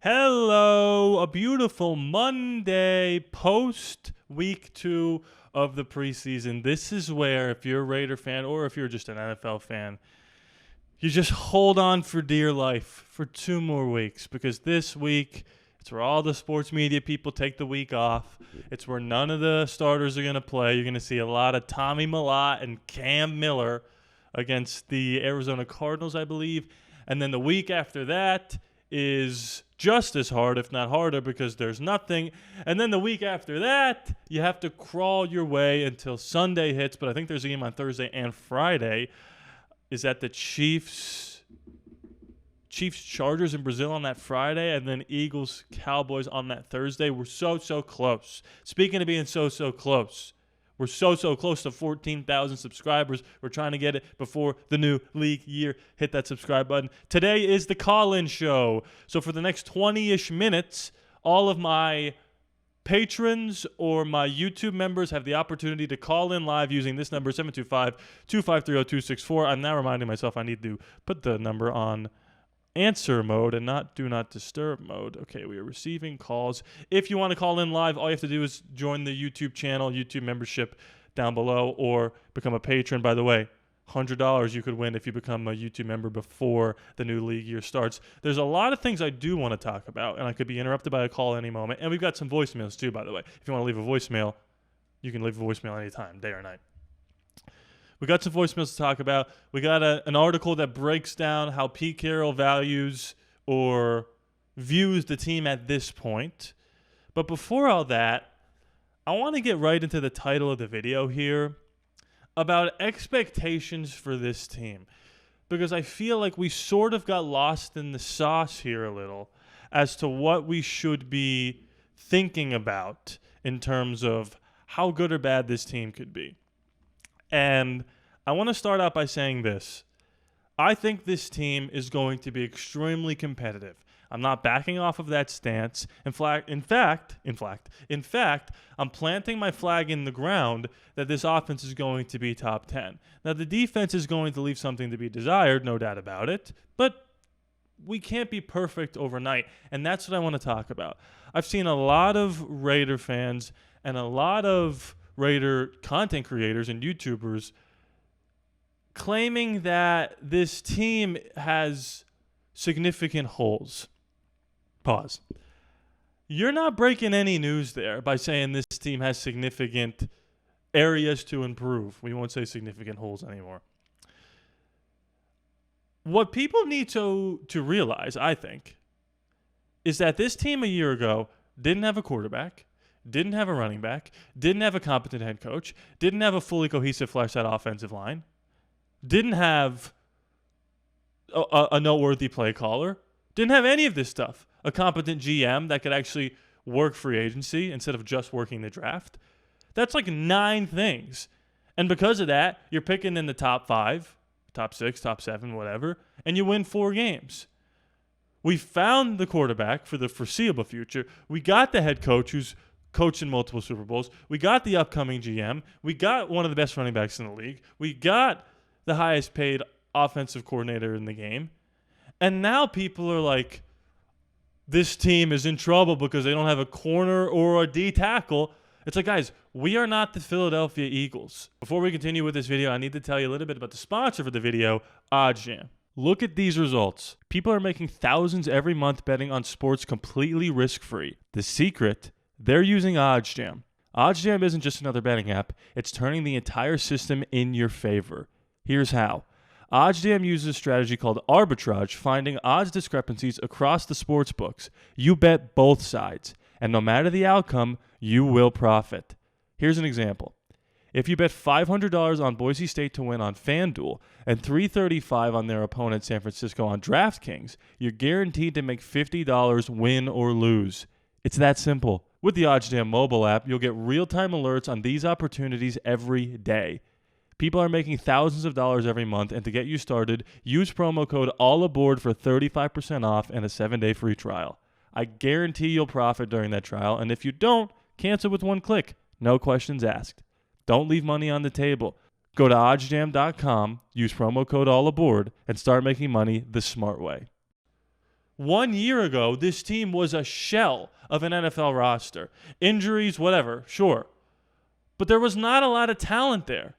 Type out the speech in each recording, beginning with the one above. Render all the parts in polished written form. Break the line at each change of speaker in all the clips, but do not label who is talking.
Hello, a beautiful Monday post week 2 of the preseason. This is where, if you're a Raider fan or if you're just an NFL fan, you just hold on for dear life for 2 more weeks, because this week it's where all the sports media people take the week off. It's where none of the starters are going to play. You're going to see a lot of Tommy Millott and Cam Miller against the Arizona Cardinals, I believe. And then the week after that is just as hard, if not harder, because there's nothing. And then the week after that, you have to crawl your way until Sunday hits. But I think there's a game on Thursday and Friday. Is that the Chiefs Chargers in Brazil on that Friday, and then Eagles Cowboys on that Thursday? We're so close. Speaking of being so close, we're so close to 14,000 subscribers. We're trying to get it before the new league year. Hit that subscribe button. Today is the call-in show. So for the next 20-ish minutes, all of my patrons or my YouTube members have the opportunity to call in live using this number, 725-253-0264. I'm now reminding myself I need to put the number on answer mode and not do not disturb mode. Okay, we are receiving calls. If you want to call in live, all you have to do is join the YouTube channel, YouTube membership down below, or become a patron. By the way, $100 you could win if you become a YouTube member before the new league year starts. There's a lot of things I do want to talk about, and I could be interrupted by a call any moment. And we've got some voicemails too, by the way. If you want to leave a voicemail, you can leave a voicemail anytime, day or night. We got some voicemails to talk about. We got an article that breaks down how Pete Carroll values or views the team at this point. But before all that, I want to get right into the title of the video here about expectations for this team, because I feel like we sort of got lost in the sauce here a little as to what we should be thinking about in terms of how good or bad this team could be. And I want to start out by saying this. I think this team is going to be extremely competitive. I'm not backing off of that stance. In fact, I'm planting my flag in the ground that this offense is going to be top 10. Now, the defense is going to leave something to be desired, no doubt about it, but we can't be perfect overnight, and that's what I want to talk about. I've seen a lot of Raider fans and a lot of Raider content creators and YouTubers claiming that this team has significant holes. Pause. You're not breaking any news there by saying this team has significant areas to improve. We won't say significant holes anymore. What people need to realize, I think, is that this team a year ago didn't have a quarterback, didn't have a running back, didn't have a competent head coach, didn't have a fully cohesive, fleshed-out offensive line, didn't have a noteworthy play caller, didn't have any of this stuff. A competent GM that could actually work free agency instead of just working the draft. That's like 9 things. And because of that, you're picking in the top 5, top 6, top 7, whatever, and you win 4 games. We found the quarterback for the foreseeable future. We got the head coach who's coached in multiple Super Bowls. We got the upcoming GM. We got one of the best running backs in the league. We got the highest paid offensive coordinator in the game. And now people are like, this team is in trouble because they don't have a corner or a D tackle. It's like, guys, we are not the Philadelphia Eagles. Before we continue with this video, I need to tell you a little bit about the sponsor for the video, OddsJam. Look at these results. People are making thousands every month betting on sports completely risk-free. The secret, they're using OddsJam. OddsJam isn't just another betting app. It's turning the entire system in your favor. Here's how. OddsJam uses a strategy called arbitrage, finding odds discrepancies across the sports books. You bet both sides, and no matter the outcome, you will profit. Here's an example. If you bet $500 on Boise State to win on FanDuel and $335 on their opponent San Francisco on DraftKings, you're guaranteed to make $50 win or lose. It's that simple. With the OddsJam mobile app, you'll get real-time alerts on these opportunities every day. People are making thousands of dollars every month, and to get you started, use promo code ALLaBorde for 35% off and a 7-day free trial. I guarantee you'll profit during that trial, and if you don't, cancel with one click. No questions asked. Don't leave money on the table. Go to oddsjam.com, use promo code ALLABORDE, and start making money the smart way. 1 year ago, this team was a shell of an NFL roster. Injuries, whatever, sure. But there was not a lot of talent there.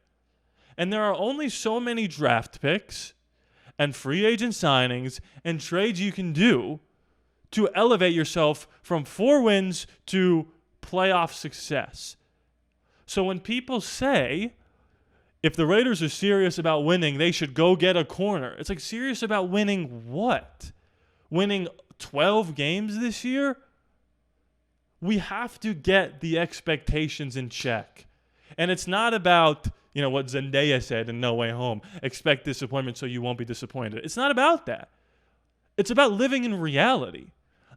And there are only so many draft picks and free agent signings and trades you can do to elevate yourself from 4 wins to playoff success. So when people say, if the Raiders are serious about winning, they should go get a corner. It's like, serious about winning what? Winning 12 games this year? We have to get the expectations in check. And it's not about, what Zendaya said in No Way Home, expect disappointment so you won't be disappointed. It's not about that. It's about living in reality.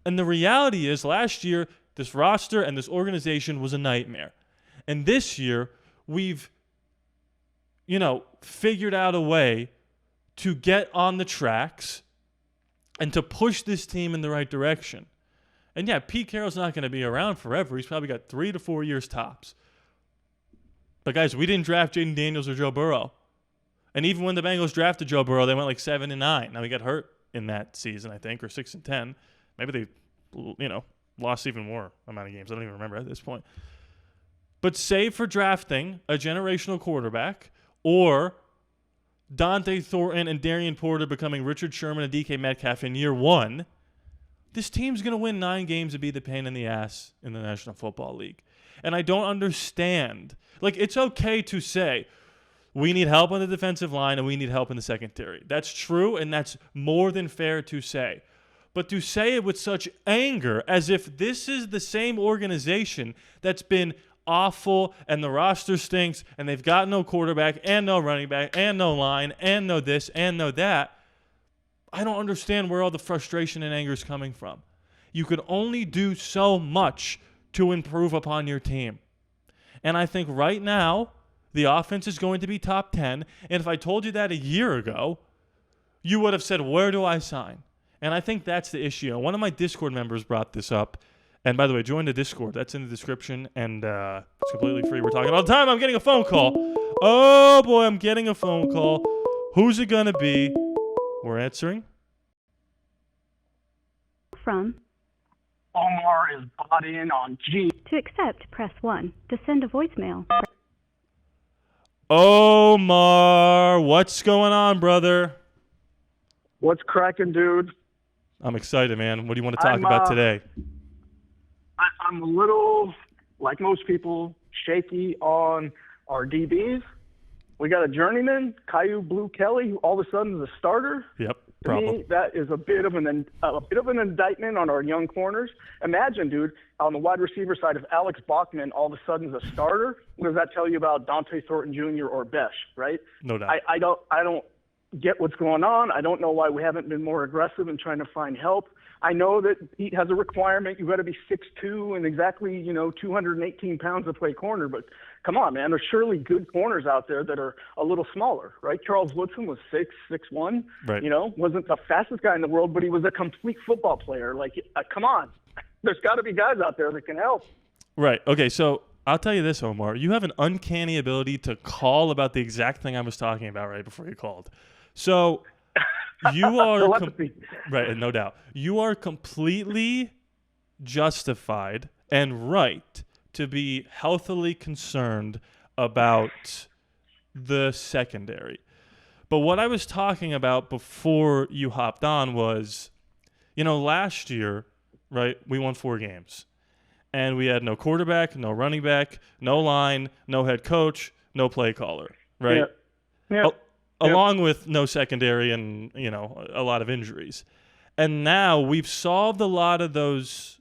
And the reality is, last year, this roster and this organization was a nightmare. And this year, we've, figured out a way to get on the tracks and to push this team in the right direction. And yeah, Pete Carroll's not going to be around forever. He's probably got 3 to 4 years tops. But guys, we didn't draft Jaden Daniels or Joe Burrow. And even when the Bengals drafted Joe Burrow, they went like 7-9. Now he got hurt in that season, I think, or 6-10. Maybe they, lost even more amount of games. I don't even remember at this point. But save for drafting a generational quarterback or Dante Thornton and Darian Porter becoming Richard Sherman and DK Metcalf in year 1, this team's going to win 9 games and be the pain in the ass in the National Football League. And I don't understand. Like, it's okay to say, we need help on the defensive line and we need help in the secondary. That's true, and that's more than fair to say. But to say it with such anger, as if this is the same organization that's been awful and the roster stinks and they've got no quarterback and no running back and no line and no this and no that, I don't understand where all the frustration and anger is coming from. You could only do so much to improve upon your team. And I think right now, the offense is going to be top 10. And if I told you that a year ago, you would have said, where do I sign? And I think that's the issue. And one of my Discord members brought this up. And by the way, join the Discord. That's in the description. And it's completely free. We're talking all the time. I'm getting a phone call. Oh, boy, I'm getting a phone call. Who's it going to be? We're answering.
From
Omar is bought in on G.
To accept, press 1. To send a voicemail.
Omar, what's going on, brother?
What's cracking, dude?
I'm excited, man. What do you want to talk about today?
I'm a little, like most people, shaky on our DBs. We got a journeyman, Caillou Blue Kelly, who all of a sudden is a starter.
Yep.
To me, that is a bit of an indictment on our young corners. Imagine, dude, on the wide receiver side, if Alex Bachman all of a sudden is a starter, what does that tell you about Dante Thornton Jr. or Besh, right?
No doubt.
I don't get what's going on. I don't know why we haven't been more aggressive in trying to find help. I know that Pete has a requirement. You've got to be 6'2" and exactly, 218 pounds to play corner. But come on, man. There's surely good corners out there that are a little smaller, right? Charles Woodson was 6'1",
right.
Wasn't the fastest guy in the world, but he was a complete football player. Like, come on. There's got to be guys out there that can help.
Right. Okay, so I'll tell you this, Omar. You have an uncanny ability to call about the exact thing I was talking about right before you called. So you are right, no doubt. You are completely justified and right to be healthily concerned about the secondary. But what I was talking about before you hopped on was, last year, right, we won 4 games. And we had no quarterback, no running back, no line, no head coach, no play caller, right?
Yeah.
Along with no secondary and, a lot of injuries. And now we've solved a lot of those,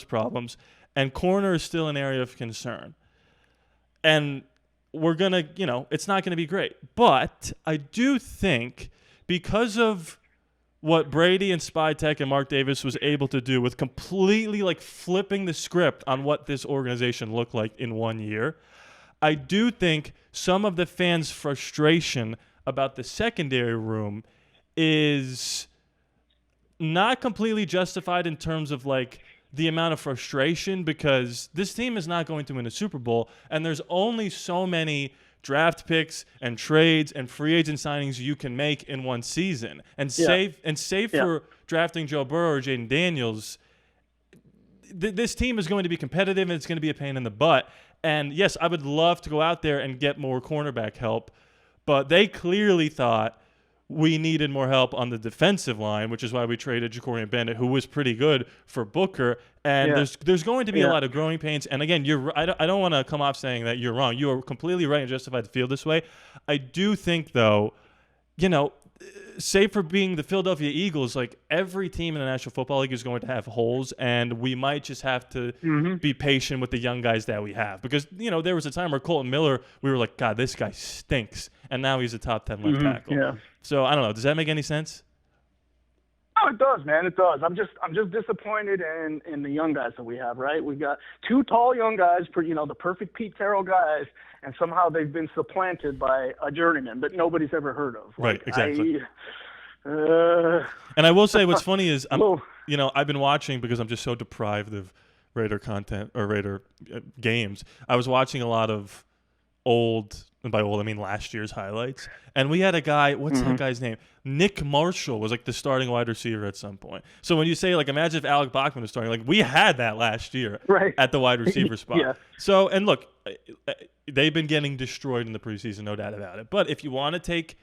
problems, and corner is still an area of concern. And we're going to, it's not going to be great. But I do think because of what Brady and Spytek and Mark Davis was able to do with completely flipping the script on what this organization looked like in 1 year, I do think some of the fans' frustration about the secondary room is not completely justified in terms of the amount of frustration, because this team is not going to win a Super Bowl, and there's only so many draft picks and trades and free agent signings you can make in one season. And save for drafting Joe Burrow or Jaden Daniels, this team is going to be competitive and it's going to be a pain in the butt. And yes, I would love to go out there and get more cornerback help, but they clearly thought we needed more help on the defensive line, which is why we traded Ja'Cory Bennett, who was pretty good, for Booker. And there's going to be a lot of growing pains. And again, I don't want to come off saying that you're wrong. You are completely right and justified to feel this way. I do think, though, save for being the Philadelphia Eagles, like every team in the National Football League is going to have holes, and we might just have to be patient with the young guys that we have. Because, there was a time where Colton Miller, we were like, God, this guy stinks. And now he's a top 10 left tackle. Yeah. So I don't know. Does that make any sense?
Oh, it does, man. It does. I'm just disappointed in the young guys that we have. Right? We've got two tall young guys, the perfect Pete Carroll guys, and somehow they've been supplanted by a journeyman that nobody's ever heard of.
Right. Exactly. And I will say, what's funny is I've been watching because I'm just so deprived of Raider content or Raider games. I was watching a lot of old. And by old, I mean last year's highlights. And we had a guy, what's that guy's name? Nick Marshall was like the starting wide receiver at some point. So when you say, like, imagine if Alec Bachman was starting, like, we had that last year at the wide receiver spot. Yeah. So, and look, they've been getting destroyed in the preseason, no doubt about it. But if you want to take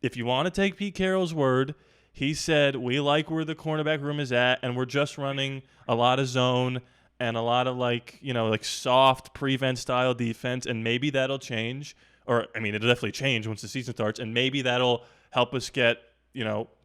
Pete Carroll's word, he said, we like where the cornerback room is at, and we're just running a lot of zone and a lot of, like soft prevent style defense, and maybe that'll change. Or, I mean, it'll definitely change once the season starts, and maybe that'll help us get,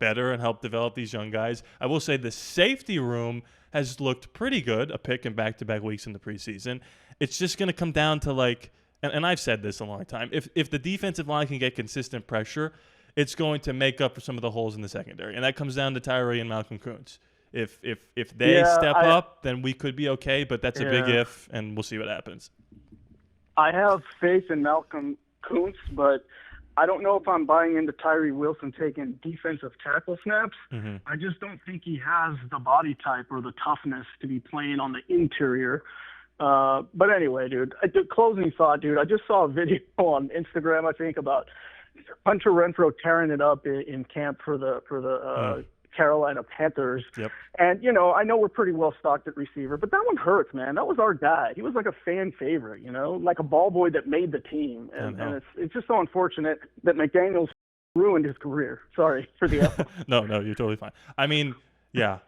better and help develop these young guys. I will say the safety room has looked pretty good, a pick in back-to-back weeks in the preseason. It's just going to come down to, and I've said this a long time, if the defensive line can get consistent pressure, it's going to make up for some of the holes in the secondary. And that comes down to Tyree and Malcolm Kuntz. If they step up, then we could be okay, but that's a big if, and we'll see what happens.
I have faith in Malcolm Kuntz, but I don't know if I'm buying into Tyree Wilson taking defensive tackle snaps. I just don't think he has the body type or the toughness to be playing on the interior. But anyway, dude, the closing thought, dude, I just saw a video on Instagram, I think, about Hunter Renfrow tearing it up in camp for the Carolina Panthers. Yep. And, I know we're pretty well stocked at receiver, but that one hurts, man. That was our guy. He was like a fan favorite, like a ball boy that made the team. And it's just so unfortunate that McDaniels ruined his career. Sorry for the F.
No, you're totally fine. I mean, yeah.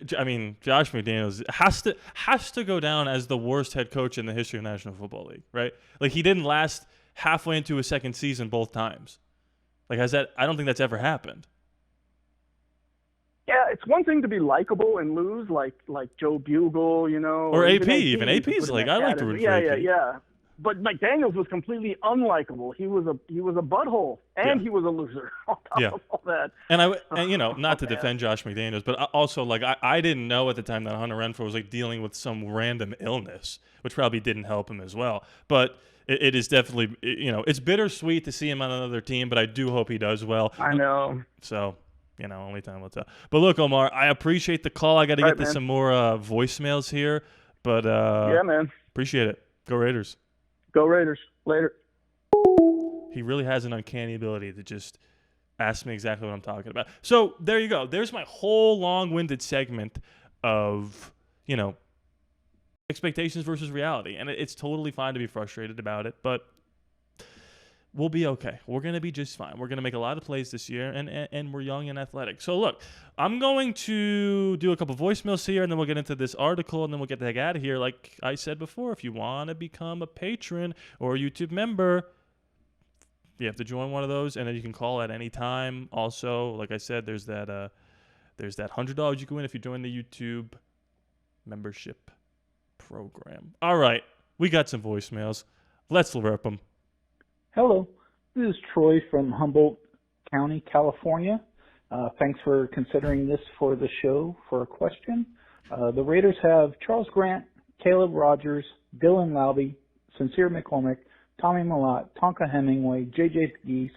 Josh McDaniels has to go down as the worst head coach in the history of the National Football League, right? Like, he didn't last halfway into his second season both times. Like, I don't think that's ever happened.
Yeah, it's one thing to be likable and lose, like Joe Bugle,
or AP. Even AP's like, I like to root for AP.
Yeah. But McDaniels was completely unlikable. He was a butthole, and he was a loser on top of all that.
And not to defend Josh McDaniels, but also, like, I didn't know at the time that Hunter Renfrow was like dealing with some random illness, which probably didn't help him as well. But it is definitely, it's bittersweet to see him on another team, but I do hope he does well.
I know.
So. Only time will tell. But look, Omar, I appreciate the call. I got to get to some more voicemails here. But
yeah, man.
Appreciate it. Go Raiders.
Go Raiders. Later.
He really has an uncanny ability to just ask me exactly what I'm talking about. So there you go. There's my whole long-winded segment of, expectations versus reality. And it's totally fine to be frustrated about it, but we'll be okay. We're going to be just fine. We're going to make a lot of plays this year, and we're young and athletic. So, look, I'm going to do a couple voicemails here, and then we'll get into this article, and then we'll get the heck out of here. Like I said before, if you want to become a patron or a YouTube member, you have to join one of those, and then you can call at any time. Also, like I said, there's that $100 you can win if you join the YouTube membership program. All right, we got some voicemails. Let's rip them.
Hello, this is Troy from Humboldt County, California. Thanks for considering this for the show for a question. The Raiders have Charles Grant, Caleb Rogers, Dylan Laube, Sincere McCormick, Tommy Mellott, Tonka Hemingway, J.J. Geese,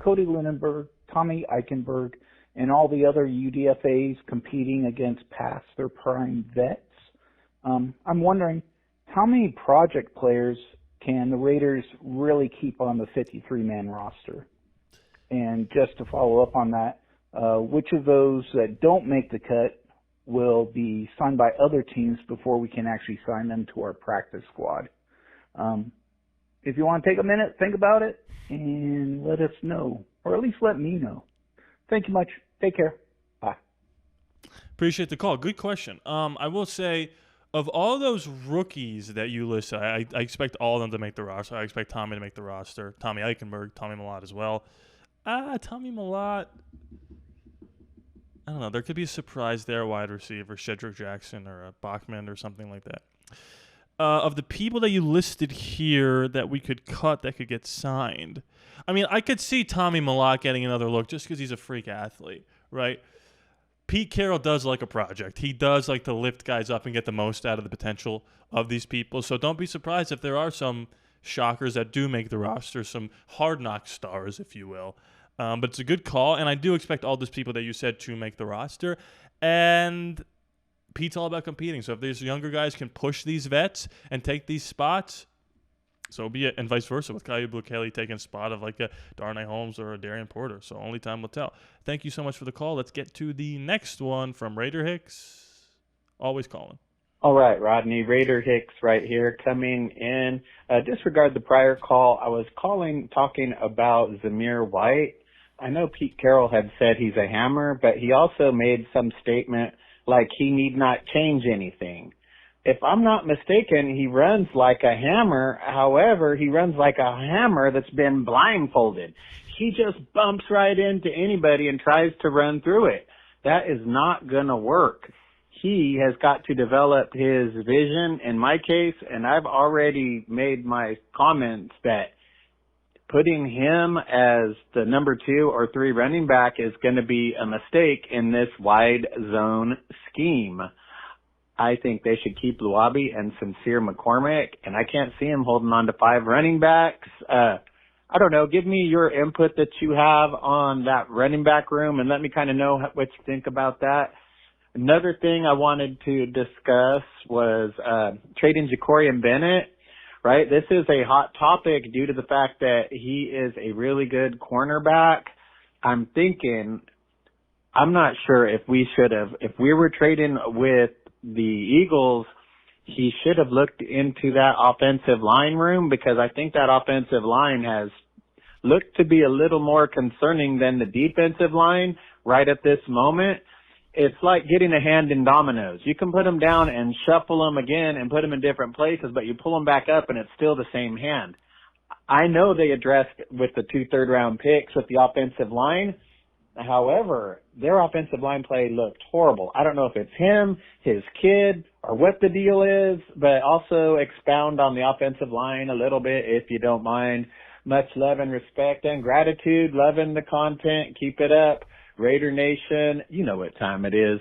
Cody Lindenberg, Tommy Eichenberg, and all the other UDFAs competing against past their prime vets. I'm wondering, how many project players can the Raiders really keep on the 53-man roster? And just to follow up on that, which of those that don't make the cut will be signed by other teams before we can actually sign them to our practice squad. If you want to take a minute, think about it, and let us know, or at least let me know. Thank you much. Take care. Bye.
Appreciate the call. Good question. I will say, of all those rookies that you listed, I expect all of them to make the roster. I expect Tommy to make the roster. Tommy Eichenberg, Tommy Mellott as well. Tommy Mellott, I don't know. There could be a surprise there, wide receiver, Shedrick Jackson or a Bachman or something like that. Of the people that you listed here that we could cut that could get signed, I mean, I could see Tommy Mellott getting another look just because he's a freak athlete, right? Pete Carroll does like a project. He does like to lift guys up and get the most out of the potential of these people. So don't be surprised if there are some shockers that do make the roster, some hard knock stars, if you will. But it's a good call, and I do expect all those people that you said to make the roster. And Pete's all about competing. So if these younger guys can push these vets and take these spots, so be it, and vice versa with Kyu Blu-Kelly taking a spot of like a Darnay Holmes or a Darian Porter. So only time will tell. Thank you so much for the call. Let's get to the next one from Raider Hicks. Always calling.
All right, Rodney, Raider Hicks right here coming in. Disregard the prior call. I was talking about Zamir White. I know Pete Carroll had said he's a hammer, but he also made some statement like he need not change anything. If I'm not mistaken, he runs like a hammer. However, he runs like a hammer that's been blindfolded. He just bumps right into anybody and tries to run through it. That is not going to work. He has got to develop his vision in my case, and I've already made my comments that putting him as the number 2 or 3 running back is going to be a mistake in this wide zone scheme. I think they should keep Luabi and Sincere McCormick, and I can't see him holding on to 5 running backs. I don't know. Give me your input that you have on that running back room, and let me kind of know what you think about that. Another thing I wanted to discuss was trading Jacorian Bennett, right? This is a hot topic due to the fact that he is a really good cornerback. I'm not sure if we were trading with the Eagles, he should have looked into that offensive line room, because I think that offensive line has looked to be a little more concerning than the defensive line right at this moment. It's like getting a hand in dominoes. You can put them down and shuffle them again and put them in different places, but you pull them back up and it's still the same hand. I know they addressed with the 2 third-round picks with the offensive line. However, their offensive line play looked horrible. I don't know if it's him, his kid, or what the deal is, but also expound on the offensive line a little bit if you don't mind. Much love and respect and gratitude. Loving the content. Keep it up. Raider Nation, you know what time it is.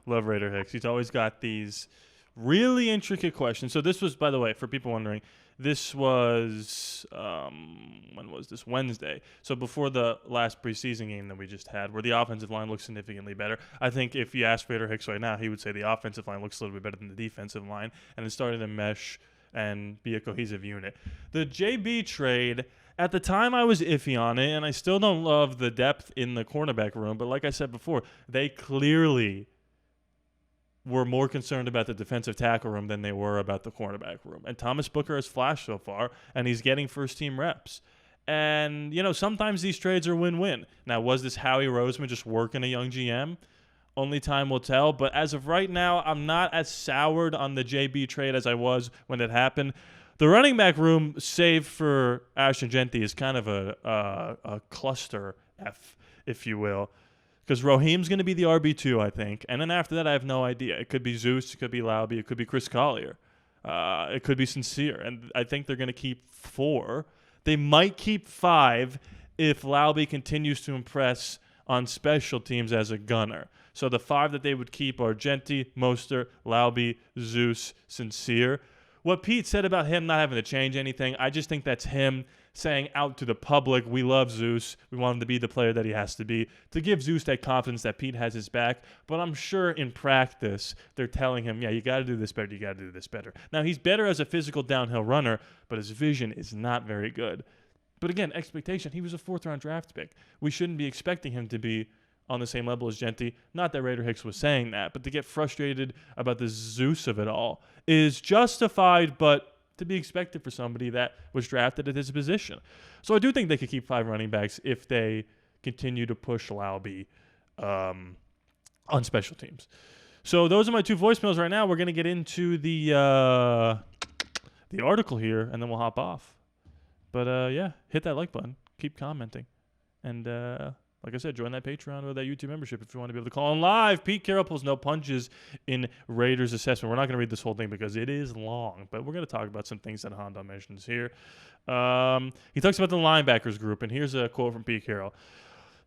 Love Raider Hicks. He's always got these really intricate questions. So this was, by the way, for people wondering, this was, when was this? Wednesday. So before the last preseason game that we just had, where the offensive line looks significantly better. I think if you ask Raider Hicks right now, he would say the offensive line looks a little bit better than the defensive line, and it's starting to mesh and be a cohesive unit. The JB trade, at the time I was iffy on it, and I still don't love the depth in the cornerback room, but like I said before, they clearly were more concerned about the defensive tackle room than they were about the cornerback room. And Thomas Booker has flashed so far, and he's getting first-team reps. And, sometimes these trades are win-win. Now, was this Howie Roseman just working a young GM? Only time will tell. But as of right now, I'm not as soured on the JB trade as I was when it happened. The running back room, save for Ashton Genty, is kind of a cluster F, if you will. Because Raheem's going to be the RB2, I think. And then after that, I have no idea. It could be Zeus. It could be Laube. It could be Chris Collier. It could be Sincere. And I think they're going to keep 4. They might keep 5 if Laube continues to impress on special teams as a gunner. So the 5 that they would keep are Genty, Mostert, Laube, Zeus, Sincere. What Pete said about him not having to change anything, I just think that's him saying out to the public, we love Zeus. We want him to be the player that he has to be, to give Zeus that confidence that Pete has his back. But I'm sure in practice, they're telling him, yeah, you got to do this better. You got to do this better. Now, he's better as a physical downhill runner, but his vision is not very good. But again, expectation, he was a 4th-round draft pick. We shouldn't be expecting him to be on the same level as Genty. Not that Raider Hicks was saying that, but to get frustrated about the Zeus of it all is justified, but to be expected for somebody that was drafted at his position. So I do think they could keep 5 running backs if they continue to push ALLaBorde on special teams. So those are my 2 voicemails right now. We're going to get into the article here, and then we'll hop off. But, yeah, hit that like button. Keep commenting. And, like I said, join that Patreon or that YouTube membership if you want to be able to call in live. Pete Carroll pulls no punches in Raiders assessment. We're not going to read this whole thing because it is long, but we're going to talk about some things that Honda mentions here. He talks about the linebackers group, and here's a quote from Pete Carroll.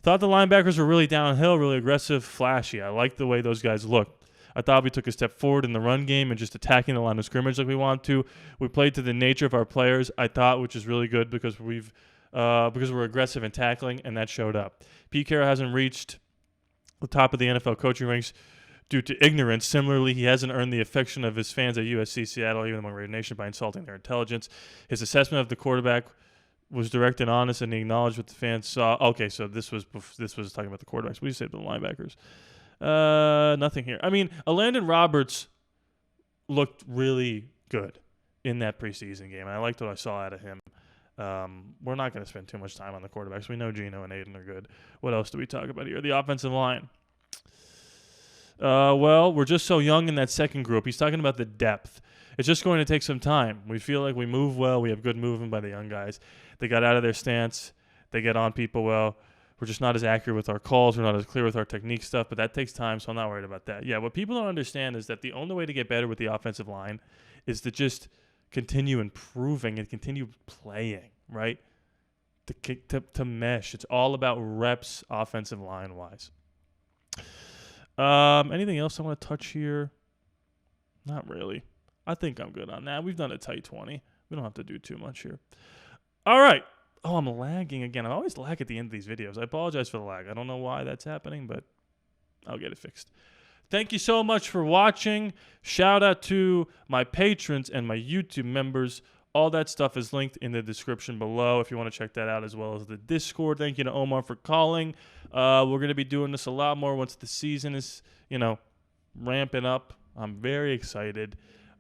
Thought the linebackers were really downhill, really aggressive, flashy. I like the way those guys looked. I thought we took a step forward in the run game and just attacking the line of scrimmage like we want to. We played to the nature of our players, I thought, which is really good because we're aggressive in tackling, and that showed up. Pete Carroll hasn't reached the top of the NFL coaching ranks due to ignorance. Similarly, he hasn't earned the affection of his fans at USC, Seattle, even among Raider Nation by insulting their intelligence. His assessment of the quarterback was direct and honest, and he acknowledged what the fans saw. Okay, so this was talking about the quarterbacks. What do you say about the linebackers? Nothing here. I mean, Landon Roberts looked really good in that preseason game, and I liked what I saw out of him. We're not going to spend too much time on the quarterbacks. We know Geno and Aiden are good. What else do we talk about here? The offensive line. Well, we're just so young in that second group. He's talking about the depth. It's just going to take some time. We feel like we move well. We have good movement by the young guys. They got out of their stance. They get on people well. We're just not as accurate with our calls. We're not as clear with our technique stuff, but that takes time, so I'm not worried about that. Yeah, what people don't understand is that the only way to get better with the offensive line is to just continue improving and continue playing, right? To mesh. It's all about reps offensive line-wise. Anything else I want to touch here? Not really. I think I'm good on that. We've done a tight 20. We don't have to do too much here. All right. Oh, I'm lagging again. I always lag at the end of these videos. I apologize for the lag. I don't know why that's happening, but I'll get it fixed. Thank you so much for watching. Shout out to my patrons and my YouTube members. All that stuff is linked in the description below if you want to check that out, as well as the Discord. Thank you to Omar for calling. We're going to be doing this a lot more once the season is, ramping up. I'm very excited.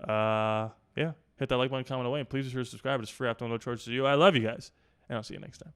Yeah, hit that like button, comment away, and please be sure to subscribe. It's free after no charge to you. I love you guys, and I'll see you next time.